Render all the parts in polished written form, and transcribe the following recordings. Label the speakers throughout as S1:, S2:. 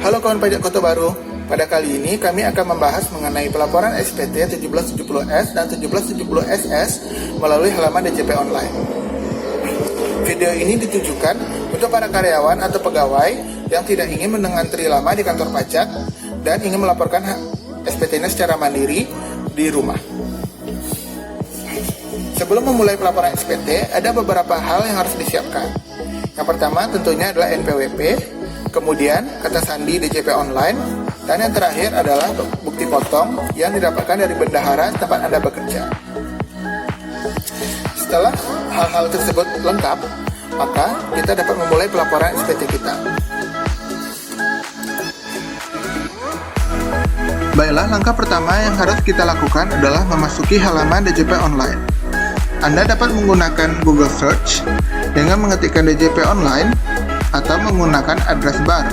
S1: Halo kawan pajak Kota Baru, pada kali ini kami akan membahas mengenai pelaporan SPT 1770S dan 1770SS melalui halaman DJP Online. Video ini ditujukan untuk para karyawan atau pegawai yang tidak ingin mengantri lama di kantor pajak dan ingin melaporkan SPT-nya secara mandiri di rumah. Sebelum memulai pelaporan SPT, ada beberapa hal yang harus disiapkan. Yang pertama tentunya adalah NPWP, kemudian kata sandi DJP Online, dan yang terakhir adalah bukti potong yang didapatkan dari bendahara tempat Anda bekerja. Setelah hal-hal tersebut lengkap, maka kita dapat memulai pelaporan SPT kita. Baiklah, langkah pertama yang harus kita lakukan adalah memasuki halaman DJP Online. Anda dapat menggunakan Google Search dengan mengetikkan DJP Online atau menggunakan address bar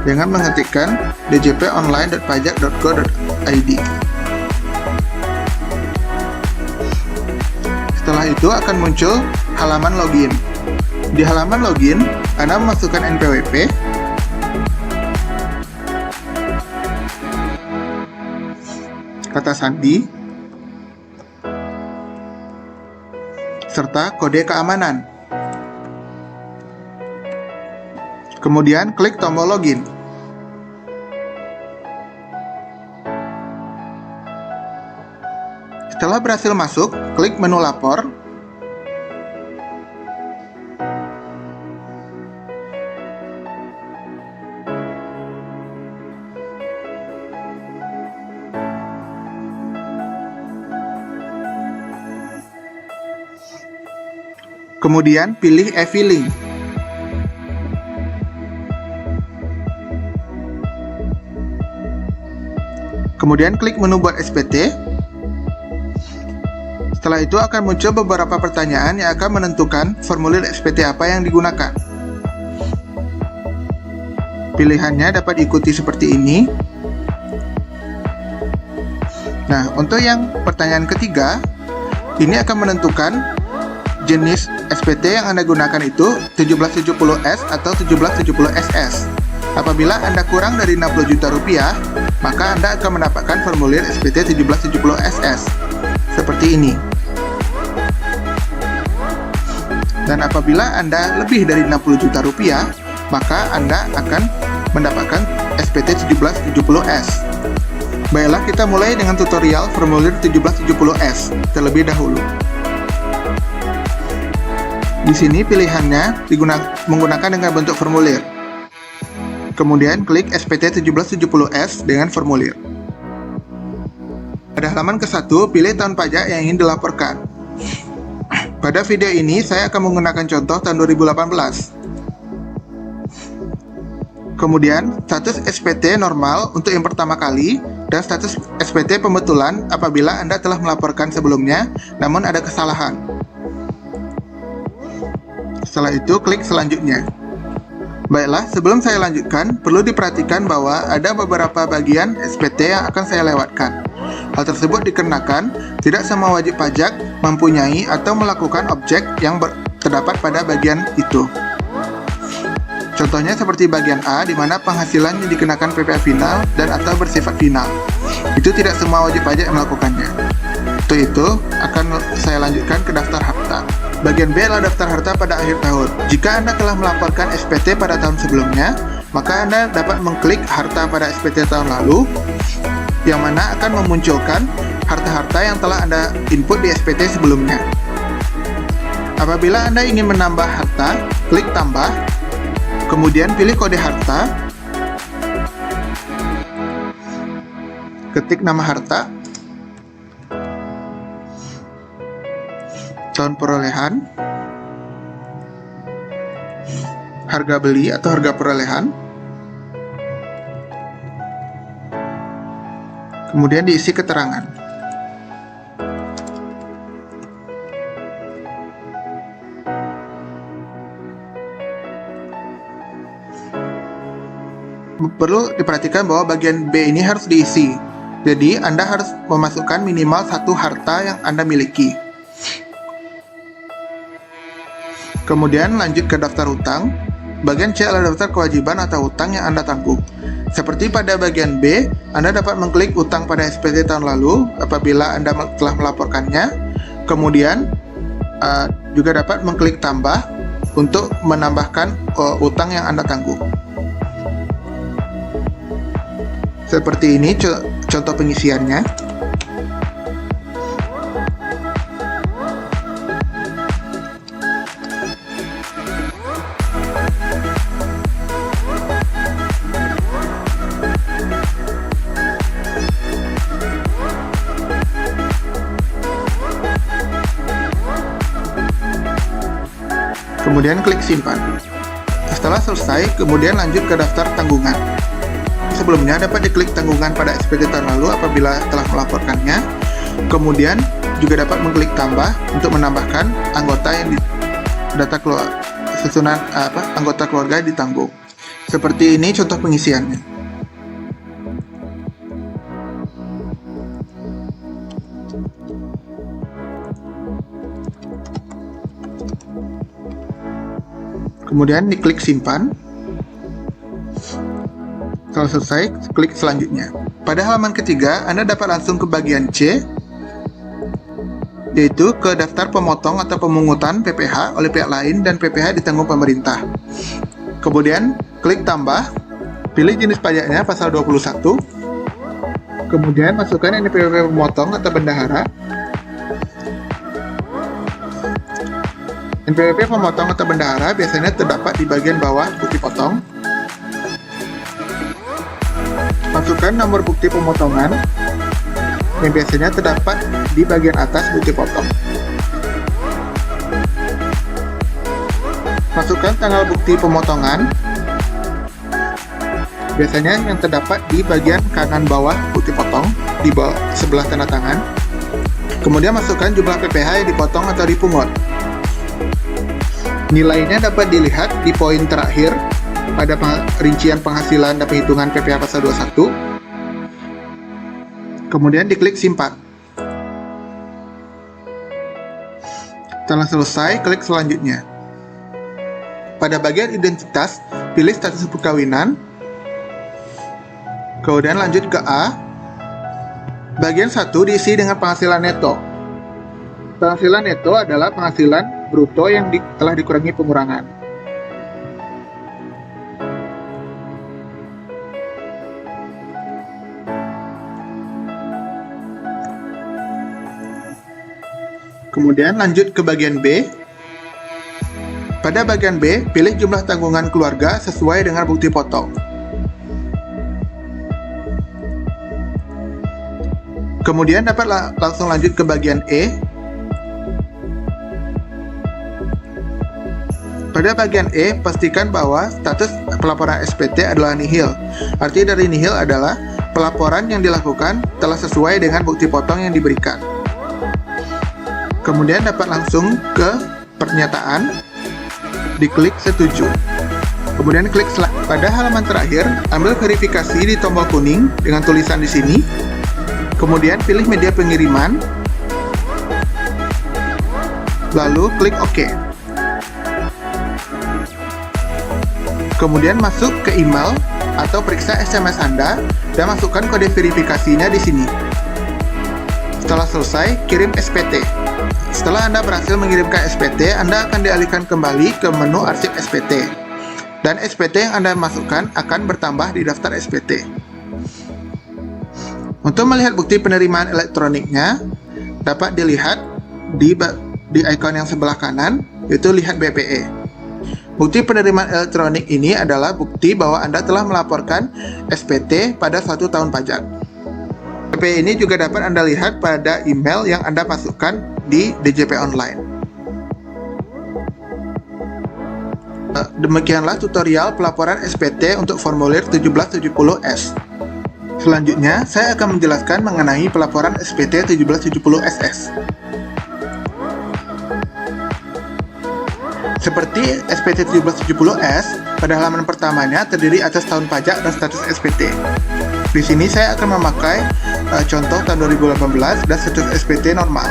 S1: dengan mengetikkan djponline.pajak.go.id. Setelah itu akan muncul halaman login. Di halaman login, Anda memasukkan NPWP, kata sandi, serta kode keamanan. Kemudian klik tombol login. Setelah berhasil masuk, klik menu lapor. Kemudian pilih e-filing. Kemudian klik menu buat SPT. Setelah itu akan muncul beberapa pertanyaan yang akan menentukan formulir SPT apa yang digunakan. Pilihannya dapat diikuti seperti ini. Nah, untuk yang pertanyaan ketiga, ini akan menentukan jenis SPT yang Anda gunakan itu 1770S atau 1770SS. Apabila Anda kurang dari 60 juta rupiah, maka Anda akan mendapatkan formulir SPT 1770SS seperti ini. Dan apabila Anda lebih dari 60 juta rupiah, maka Anda akan mendapatkan SPT 1770S. Baiklah, kita mulai dengan tutorial formulir 1770S terlebih dahulu. Di sini pilihannya menggunakan dengan bentuk formulir. Kemudian klik SPT 1770S dengan formulir. Pada halaman ke-1, pilih tahun pajak yang ingin dilaporkan. Pada video ini, saya akan menggunakan contoh tahun 2018. Kemudian, status SPT normal untuk yang pertama kali, dan status SPT pembetulan apabila Anda telah melaporkan sebelumnya, namun ada kesalahan. Setelah itu, klik selanjutnya. Baiklah, sebelum saya lanjutkan, perlu diperhatikan bahwa ada beberapa bagian SPT yang akan saya lewatkan. Hal tersebut dikarenakan tidak semua wajib pajak mempunyai atau melakukan objek yang terdapat pada bagian itu. Contohnya seperti bagian A, di mana penghasilannya dikenakan PPh final dan atau bersifat final. Itu tidak semua wajib pajak yang melakukannya. Untuk itu, akan saya lanjutkan ke daftar harta. Bagian B adalah daftar harta pada akhir tahun. Jika Anda telah melaporkan SPT pada tahun sebelumnya, maka Anda dapat mengklik harta pada SPT tahun lalu, yang mana akan memunculkan harta-harta yang telah Anda input di SPT sebelumnya. Apabila Anda ingin menambah harta, klik tambah, kemudian pilih kode harta, ketik nama harta, tahun perolehan, harga beli atau harga perolehan, kemudian diisi keterangan. Perlu diperhatikan bahwa bagian B ini harus diisi. Jadi, Anda harus memasukkan minimal satu harta yang Anda miliki. Kemudian lanjut ke daftar hutang. Bagian C adalah daftar kewajiban atau hutang yang Anda tanggung. Seperti pada bagian B, Anda dapat mengklik utang pada SPT tahun lalu apabila Anda telah melaporkannya. Kemudian juga dapat mengklik tambah untuk menambahkan utang yang Anda tanggung. Seperti ini contoh pengisiannya. Kemudian klik simpan. Setelah selesai, kemudian lanjut ke daftar tanggungan. Sebelumnya dapat diklik tanggungan pada SPT tahun lalu apabila telah melaporkannya. Kemudian juga dapat mengklik tambah untuk menambahkan anggota yang anggota keluarga ditanggung. Seperti ini contoh pengisiannya. Kemudian diklik simpan. Setelah selesai, klik selanjutnya. Pada halaman ketiga, Anda dapat langsung ke bagian C, yaitu ke daftar pemotong atau pemungutan PPh oleh pihak lain dan PPh ditanggung pemerintah. Kemudian klik tambah, pilih jenis pajaknya pasal 21. Kemudian masukkan NPWP pemotong atau bendahara. NPWP pemotong atau bendahara biasanya terdapat di bagian bawah bukti potong. Masukkan nomor bukti pemotongan yang biasanya terdapat di bagian atas bukti potong. Masukkan tanggal bukti pemotongan biasanya yang terdapat di bagian kanan bawah bukti potong di bawah sebelah tanda tangan. Kemudian masukkan jumlah PPh yang dipotong atau dipungut. Nilainya dapat dilihat di poin terakhir pada rincian penghasilan dan perhitungan PPh pasal 21. Kemudian diklik simpan. Setelah selesai, klik selanjutnya. Pada bagian identitas, pilih status perkawinan. Kemudian lanjut ke A. Bagian 1 diisi dengan penghasilan neto. Penghasilan neto adalah penghasilan bruto yang telah dikurangi pengurangan. Kemudian lanjut ke bagian B. Pada bagian B, pilih jumlah tanggungan keluarga sesuai dengan bukti potong. Kemudian dapat langsung lanjut ke bagian E. Pada bagian E, pastikan bahwa status pelaporan SPT adalah nihil. Arti dari nihil adalah pelaporan yang dilakukan telah sesuai dengan bukti potong yang diberikan. Kemudian dapat langsung ke pernyataan, diklik setuju. Kemudian klik pada halaman terakhir, ambil verifikasi di tombol kuning dengan tulisan di sini. Kemudian pilih media pengiriman, lalu klik OK. Kemudian masuk ke email atau periksa SMS Anda dan masukkan kode verifikasinya di sini. Setelah selesai, kirim SPT. Setelah Anda berhasil mengirimkan SPT, Anda akan dialihkan kembali ke menu arsip SPT. Dan SPT yang Anda masukkan akan bertambah di daftar SPT. Untuk melihat bukti penerimaan elektroniknya, dapat dilihat di ikon yang sebelah kanan, yaitu lihat BPE. Bukti penerimaan elektronik ini adalah bukti bahwa Anda telah melaporkan SPT pada 1 tahun pajak. BPE ini juga dapat Anda lihat pada email yang Anda masukkan di DJP Online. Demikianlah tutorial pelaporan SPT untuk formulir 1770S. Selanjutnya, saya akan menjelaskan mengenai pelaporan SPT 1770SS. Seperti SPT 1770S, pada halaman pertamanya terdiri atas tahun pajak dan status SPT. Di sini saya akan memakai contoh tahun 2018 dan status SPT normal.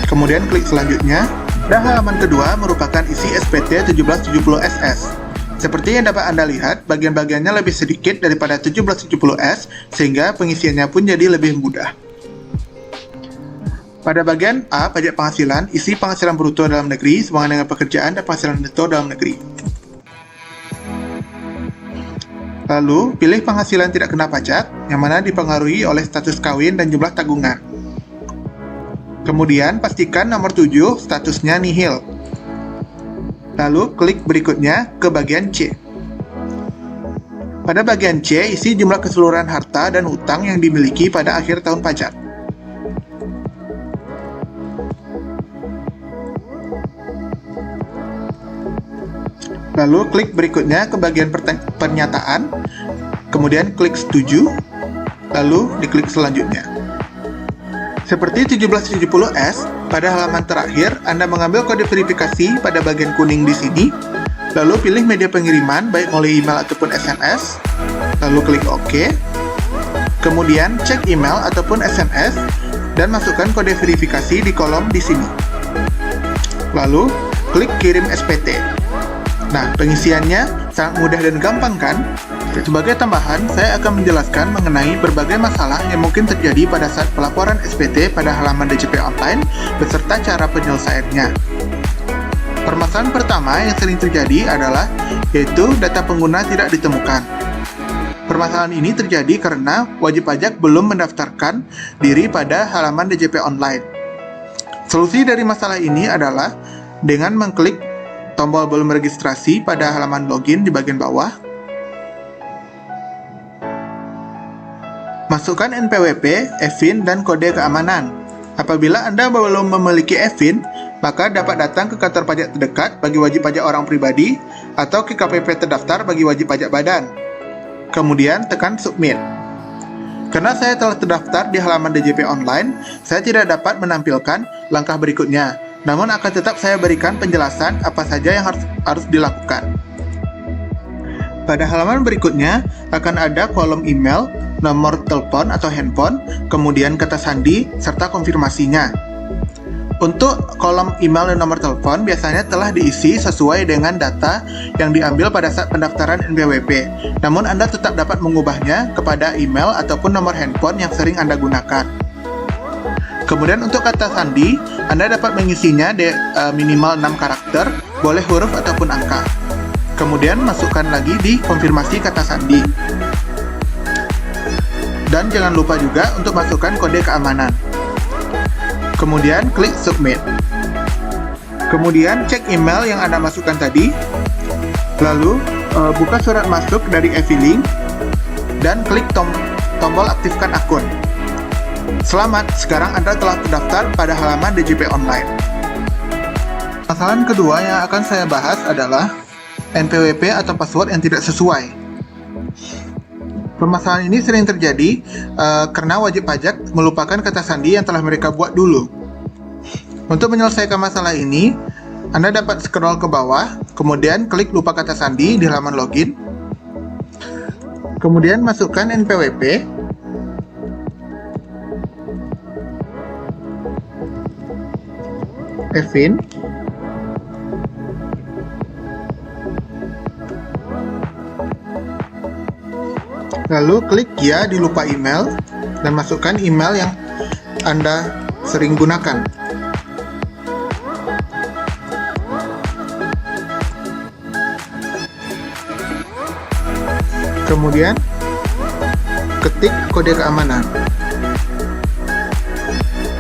S1: Kemudian klik selanjutnya, dan halaman kedua merupakan isi SPT 1770SS. Seperti yang dapat Anda lihat, bagian-bagiannya lebih sedikit daripada 1770S, sehingga pengisiannya pun jadi lebih mudah. Pada bagian A, pajak penghasilan, isi penghasilan bruto dalam negeri sehubungan dengan pekerjaan dan penghasilan neto dalam negeri. Lalu, pilih penghasilan tidak kena pajak, yang mana dipengaruhi oleh status kawin dan jumlah tabungan. Kemudian, pastikan nomor 7 statusnya nihil. Lalu, klik berikutnya ke bagian C. Pada bagian C, isi jumlah keseluruhan harta dan hutang yang dimiliki pada akhir tahun pajak. Lalu, klik berikutnya ke bagian pernyataan, kemudian klik setuju, lalu diklik selanjutnya. Seperti 1770S, pada halaman terakhir, Anda mengambil kode verifikasi pada bagian kuning di sini, lalu pilih media pengiriman, baik melalui email ataupun SMS, lalu klik OK, kemudian cek email ataupun SMS, dan masukkan kode verifikasi di kolom di sini. Lalu, klik kirim SPT. Nah, pengisiannya sangat mudah dan gampang kan? Sebagai tambahan, saya akan menjelaskan mengenai berbagai masalah yang mungkin terjadi pada saat pelaporan SPT pada halaman DJP Online beserta cara penyelesaiannya. Permasalahan pertama yang sering terjadi adalah yaitu data pengguna tidak ditemukan. Permasalahan ini terjadi karena wajib pajak belum mendaftarkan diri pada halaman DJP Online. Solusi dari masalah ini adalah dengan mengklik tombol belum registrasi pada halaman login di bagian bawah. Masukkan NPWP, EVIN, dan kode keamanan. Apabila Anda belum memiliki EVIN, maka dapat datang ke kantor pajak terdekat bagi wajib pajak orang pribadi atau ke KPP terdaftar bagi wajib pajak badan. Kemudian tekan Submit. Karena saya telah terdaftar di halaman DJP Online, saya tidak dapat menampilkan langkah berikutnya. Namun akan tetap saya berikan penjelasan apa saja yang harus dilakukan. Pada halaman berikutnya akan ada kolom email, nomor telepon atau handphone, kemudian kata sandi, serta konfirmasinya. Untuk kolom email dan nomor telepon biasanya telah diisi sesuai dengan data yang diambil pada saat pendaftaran NPWP. Namun Anda tetap dapat mengubahnya kepada email ataupun nomor handphone yang sering Anda gunakan. Kemudian untuk kata sandi, Anda dapat mengisinya minimal 6 karakter, boleh huruf ataupun angka. Kemudian masukkan lagi di konfirmasi kata sandi. Dan jangan lupa juga untuk masukkan kode keamanan. Kemudian klik submit. Kemudian cek email yang Anda masukkan tadi. Lalu buka surat masuk dari e-filing dan klik tombol aktifkan akun. Selamat, sekarang Anda telah terdaftar pada halaman DJP Online. Masalah kedua yang akan saya bahas adalah NPWP atau password yang tidak sesuai. Permasalahan ini sering terjadi karena wajib pajak melupakan kata sandi yang telah mereka buat dulu. Untuk menyelesaikan masalah ini, Anda dapat scroll ke bawah, kemudian klik lupa kata sandi di halaman login. Kemudian masukkan NPWP. EVIN. Lalu klik ya di lupa email dan masukkan email yang Anda sering gunakan. Kemudian ketik kode keamanan.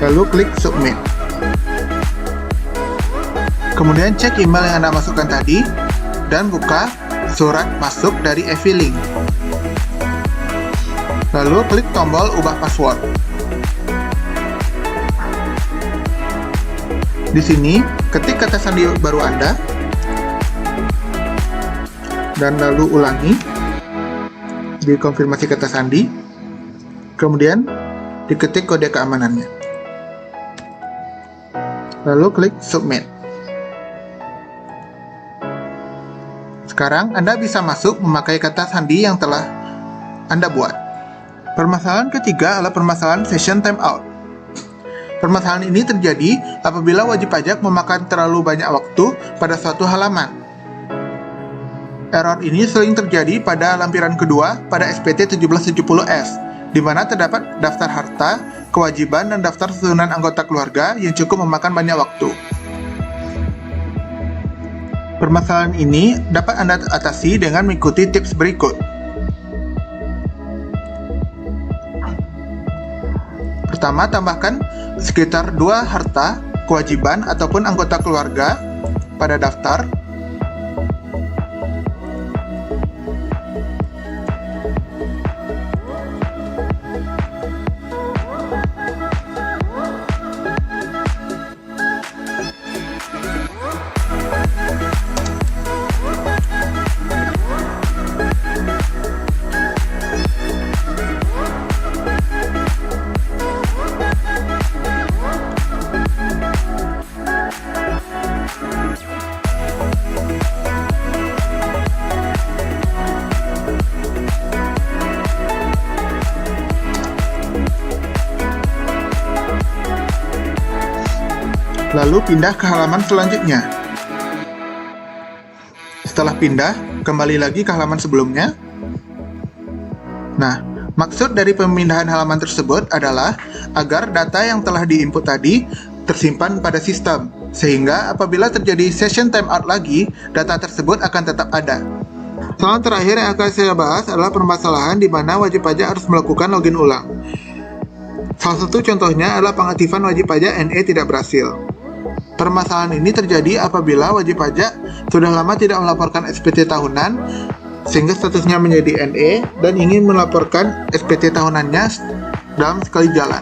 S1: Lalu klik submit. Kemudian cek email yang Anda masukkan tadi dan buka surat masuk dari e-filing. Lalu klik tombol ubah password. Di sini, ketik kata sandi baru Anda dan lalu ulangi di konfirmasi kata sandi. Kemudian diketik kode keamanannya. Lalu klik submit. Sekarang Anda bisa masuk memakai kata sandi yang telah Anda buat. Permasalahan ketiga adalah permasalahan session timeout. Permasalahan ini terjadi apabila wajib pajak memakan terlalu banyak waktu pada suatu halaman. Error ini sering terjadi pada lampiran kedua pada SPT 1770S, di mana terdapat daftar harta, kewajiban, dan daftar susunan anggota keluarga yang cukup memakan banyak waktu. Permasalahan ini dapat Anda atasi dengan mengikuti tips berikut. Pertama, tambahkan sekitar 2 harta, kewajiban, ataupun anggota keluarga pada daftar. Lalu pindah ke halaman selanjutnya. Setelah pindah, kembali lagi ke halaman sebelumnya. Nah, maksud dari pemindahan halaman tersebut adalah agar data yang telah diinput tadi tersimpan pada sistem, sehingga apabila terjadi session timeout lagi, data tersebut akan tetap ada. Soal terakhir yang akan saya bahas adalah permasalahan di mana wajib pajak harus melakukan login ulang. Salah satu contohnya adalah pengaktifan wajib pajak NE tidak berhasil. Permasalahan ini terjadi apabila wajib pajak sudah lama tidak melaporkan SPT tahunan, sehingga statusnya menjadi NE dan ingin melaporkan SPT tahunannya dalam sekali jalan.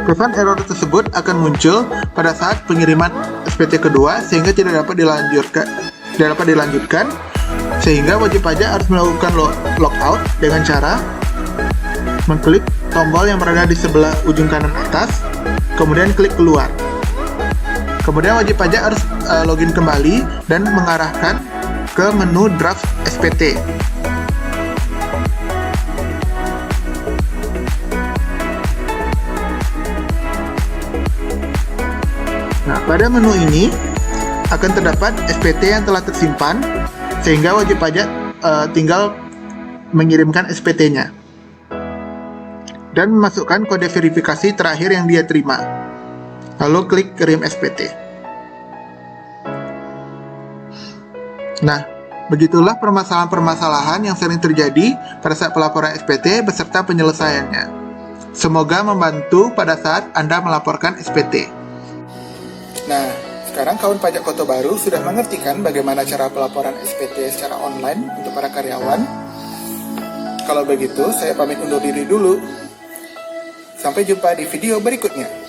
S1: Pesan error tersebut akan muncul pada saat pengiriman SPT kedua, sehingga tidak dapat dilanjutkan, sehingga wajib pajak harus melakukan logout dengan cara mengklik tombol yang berada di sebelah ujung kanan atas, kemudian klik keluar. Kemudian wajib pajak harus login kembali dan mengarahkan ke menu draft SPT. Nah, pada menu ini akan terdapat SPT yang telah tersimpan, sehingga wajib pajak tinggal mengirimkan SPT-nya dan memasukkan kode verifikasi terakhir yang dia terima. Lalu klik kirim SPT. Nah, begitulah permasalahan-permasalahan yang sering terjadi pada saat pelaporan SPT beserta penyelesaiannya. Semoga membantu pada saat Anda melaporkan SPT. Nah, sekarang kawan pajak Kota Baru sudah mengerti kan bagaimana cara pelaporan SPT secara online untuk para karyawan? Kalau begitu, saya pamit undur diri dulu. Sampai jumpa di video berikutnya.